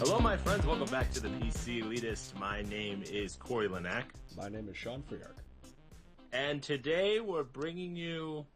Hello, my friends. Welcome back to the PC Elitist. My name is Corey Linack. My name is Sean Freark. And today we're bringing you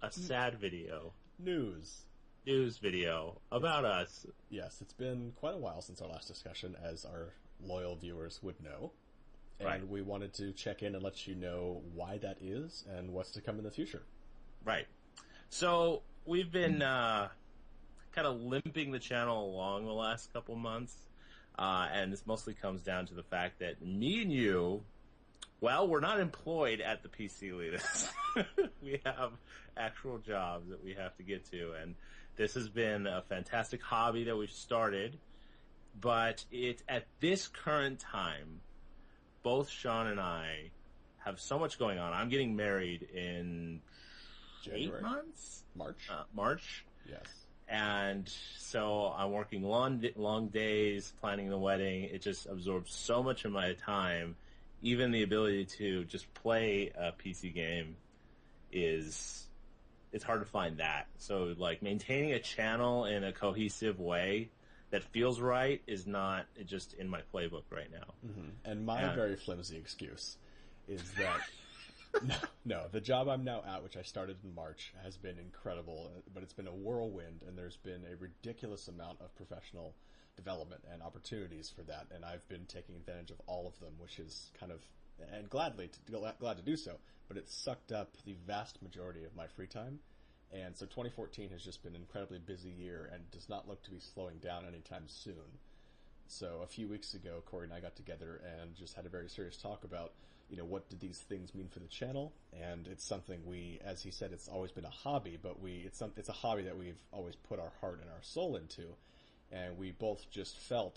a sad video. News Video about us. Yes, it's been quite a while since our last discussion, as our loyal viewers would know. And Right. we wanted to check in and let you know why that is and what's to come in the future. Right. So we've been kind of limping the channel along the last couple months. And this mostly comes down to the fact that me and you, well, we're not employed at the PC Elitist. We have actual jobs that we have to get to, and this has been a fantastic hobby that we've started. But at this current time, both Sean and I have so much going on. I'm getting married in January. 8 months? March. Yes. And so I'm working long days planning the wedding. It just absorbs so much of my time. Even the ability to just play a PC game it's hard to find that. So like maintaining a channel in a cohesive way that feels right is not just in my playbook right now. Mm-hmm. And my very flimsy excuse is that no, the job I'm now at, which I started in March, has been incredible, but it's been a whirlwind, and there's been a ridiculous amount of professional development and opportunities for that, and I've been taking advantage of all of them, which is kind of, and glad to do so, but it's sucked up the vast majority of my free time. And so 2014 has just been an incredibly busy year and does not look to be slowing down anytime soon. So a few weeks ago, Corey and I got together and just had a very serious talk about, what did these things mean for the channel? And it's something as he said, it's always been a hobby, but it's a hobby that we've always put our heart and our soul into. And we both just kind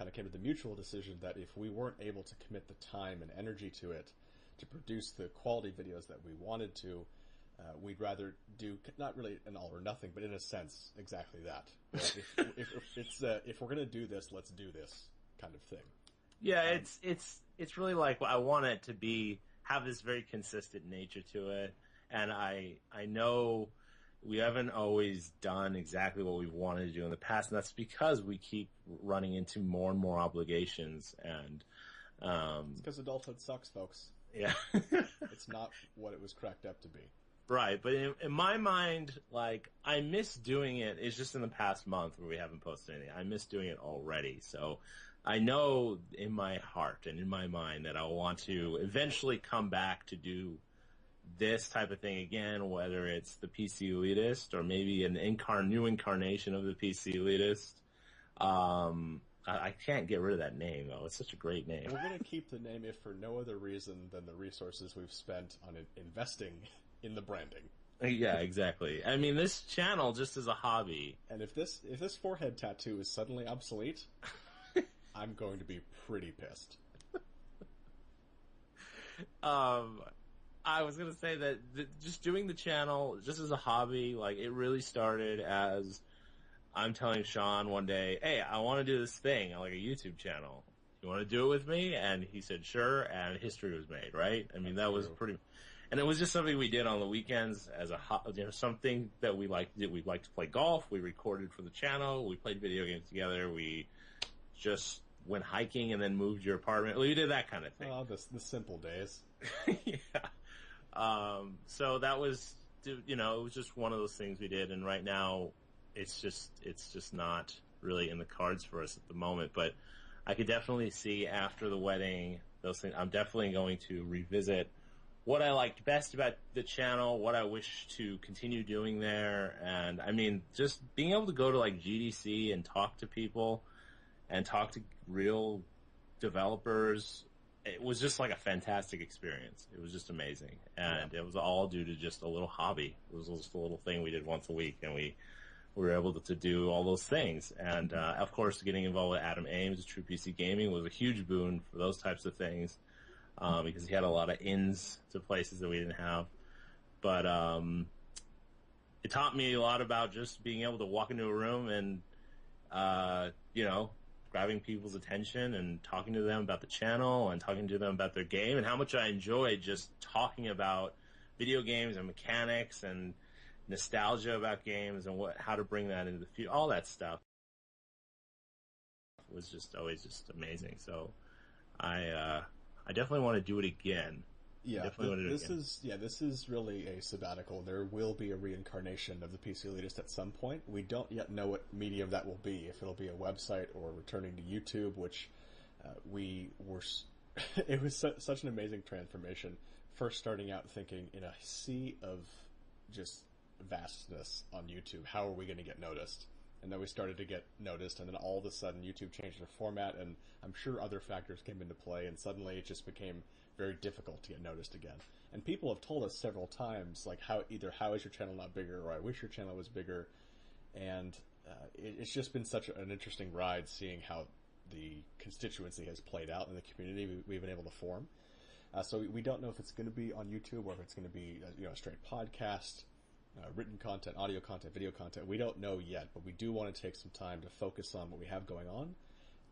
of came to the mutual decision that if we weren't able to commit the time and energy to it, to produce the quality videos that we wanted to, we'd rather do not really an all or nothing, but in a sense, exactly that. If we're going to do this, let's do this kind of thing. Yeah, it's really like I want it to have this very consistent nature to it, and I know we haven't always done exactly what we've wanted to do in the past, and that's because we keep running into more and more obligations, and it's because adulthood sucks, folks. Yeah. It's not what it was cracked up to be. Right, but in my mind, like, I miss doing it. It's just in the past month where we haven't posted anything. I miss doing it already. So I know in my heart and in my mind that I want to eventually come back to do this type of thing again, whether it's the PC Elitist or maybe an new incarnation of the PC Elitist. I can't get rid of that name, though. It's such a great name. We're going to keep the name if for no other reason than the resources we've spent on investing in the branding. Yeah, exactly. I mean, this channel just is a hobby. And if this forehead tattoo is suddenly obsolete, I'm going to be pretty pissed. I was going to say that just doing the channel just as a hobby, like, it really started as I'm telling Sean one day, hey, I want to do this thing, like a YouTube channel. You want to do it with me? And he said, sure, and history was made, right? I mean, that was and it was just something we did on the weekends as something that we liked. We liked to play golf. We recorded for the channel. We played video games together. We just went hiking and then moved your apartment. We did that kind of thing. Oh, the simple days. Yeah. So that was, it was just one of those things we did. And right now, it's just not really in the cards for us at the moment. But I could definitely see after the wedding, those things. I'm definitely going to revisit what I liked best about the channel, what I wish to continue doing there, and I mean, just being able to go to like GDC and talk to people and talk to real developers, it was just like a fantastic experience. It was just amazing, and It was all due to just a little hobby. It was just a little thing we did once a week, and we were able to do all those things. And of course, getting involved with Adam Ames, True PC Gaming, was a huge boon for those types of things. Because he had a lot of ins to places that we didn't have. But it taught me a lot about just being able to walk into a room and, grabbing people's attention and talking to them about the channel and talking to them about their game, and how much I enjoyed just talking about video games and mechanics and nostalgia about games and how to bring that into the future, all that stuff. was just always just amazing. So I definitely want to do it again. Yeah, this is really a sabbatical. There will be a reincarnation of the PC Elitist at some point. We don't yet know what medium that will be. If it'll be a website or returning to YouTube, which we were. It was such an amazing transformation. First starting out thinking in a sea of just vastness on YouTube, how are we going to get noticed? And then we started to get noticed, and then all of a sudden YouTube changed their format, and I'm sure other factors came into play, and suddenly it just became very difficult to get noticed again. And people have told us several times, like, how is your channel not bigger, or I wish your channel was bigger. And it's just been such an interesting ride seeing how the constituency has played out in the community we've been able to form. So we don't know if it's going to be on YouTube or if it's going to be a straight podcast, written content, audio content, video content. We don't know yet, but we do want to take some time to focus on what we have going on.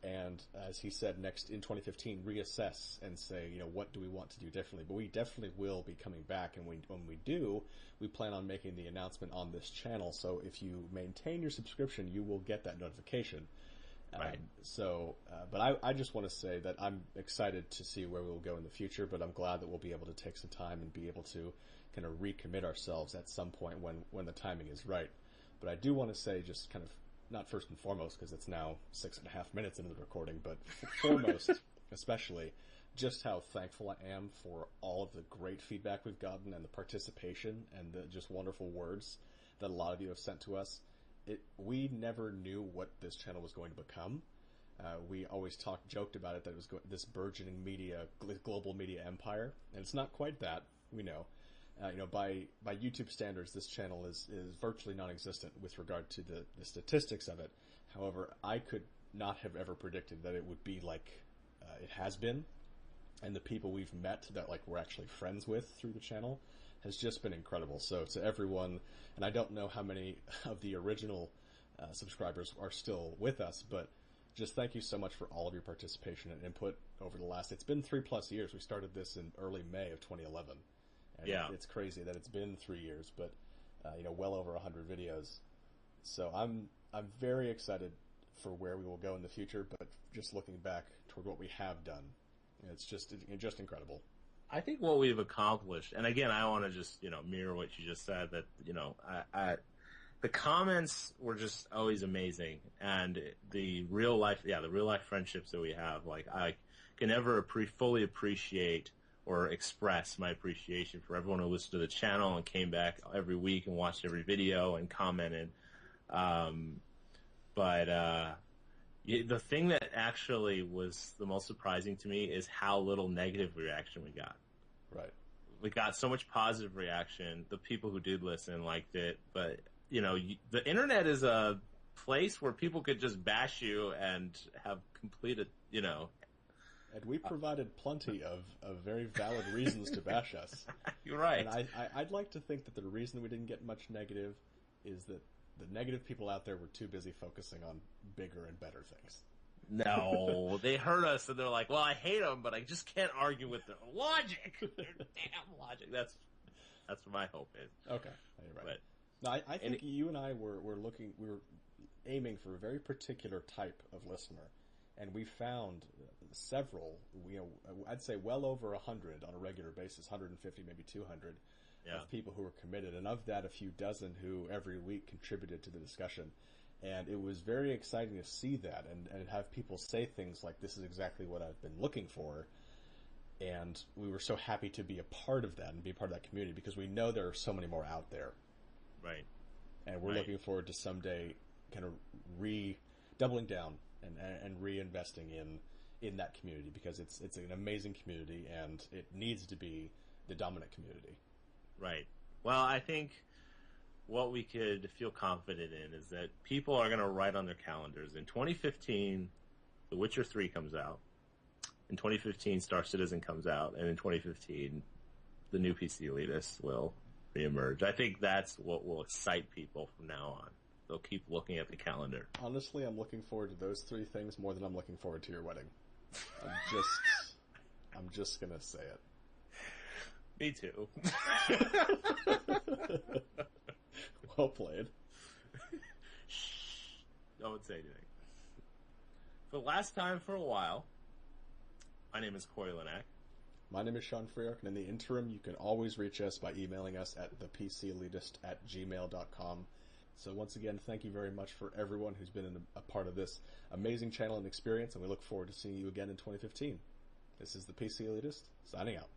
And as he said, next in 2015, reassess and say, what do we want to do differently? But we definitely will be coming back, and when we do, we plan on making the announcement on this channel. So if you maintain your subscription, you will get that notification. Right. But I just want to say that I'm excited to see where we'll go in the future, but I'm glad that we'll be able to take some time and be able to kind of recommit ourselves at some point when the timing is right. But I do want to say, just kind of, not first and foremost, because it's now 6.5 minutes into the recording, but foremost, especially, just how thankful I am for all of the great feedback we've gotten and the participation and the just wonderful words that a lot of you have sent to us. We never knew what this channel was going to become. We always joked about it, that it was this burgeoning global media empire, and it's not quite that, we know. By YouTube standards, this channel is virtually non-existent with regard to the statistics of it. However, I could not have ever predicted that it would be like it has been, and the people we've met that we're actually friends with through the channel has just been incredible. So to everyone, and I don't know how many of the original subscribers are still with us, but just thank you so much for all of your participation and input over the last, it's been 3+ years. We started this in early May of 2011. And yeah. It's crazy that it's been 3 years, but well over 100 videos. So I'm very excited for where we will go in the future, but just looking back toward what we have done, it's just incredible. I think what we've accomplished, and again, I want to just mirror what you just said, that the comments were just always amazing, and the real life friendships that we have, I can never fully appreciate or express my appreciation for everyone who listened to the channel and came back every week and watched every video and commented. The thing that actually was the most surprising to me is how little negative reaction we got. Right. We got so much positive reaction. The people who did listen liked it, but the internet is a place where people could just bash you and have completed, And we provided plenty of very valid reasons to bash us. You're right. And I'd like to think that the reason we didn't get much negative is that the negative people out there were too busy focusing on bigger and better things. No, they heard us and they're like, well, I hate them, but I just can't argue with their logic. Their damn logic. That's what my hope is. Okay, you're right. But, no, I think you and I were aiming for a very particular type of listener, and we found several, I'd say well over 100 on a regular basis, 150, maybe 200 of people who were committed, and of that, a few dozen who every week contributed to the discussion. And it was very exciting to see that and have people say things like, this is exactly what I've been looking for. And we were so happy to be a part of that and be a part of that community, because we know there are so many more out there. Right. And we're looking forward to someday kind of doubling down and reinvesting in that community, because it's an amazing community and it needs to be the dominant community. Right. Well, I think what we could feel confident in is that people are going to write on their calendars. In 2015, The Witcher 3 comes out. In 2015, Star Citizen comes out. And in 2015, the new PC Elitist will reemerge. I think that's what will excite people from now on. They'll keep looking at the calendar. Honestly, I'm looking forward to those three things more than I'm looking forward to your wedding. I'm just going to say it. Me too. Well played. Don't say anything. For the last time for a while, my name is Corey Linak. My name is Sean Freark, and in the interim, you can always reach us by emailing us at ThePCelitist@gmail.com. So once again, thank you very much for everyone who's been a part of this amazing channel and experience, and we look forward to seeing you again in 2015. This is the PC Elitist, signing out.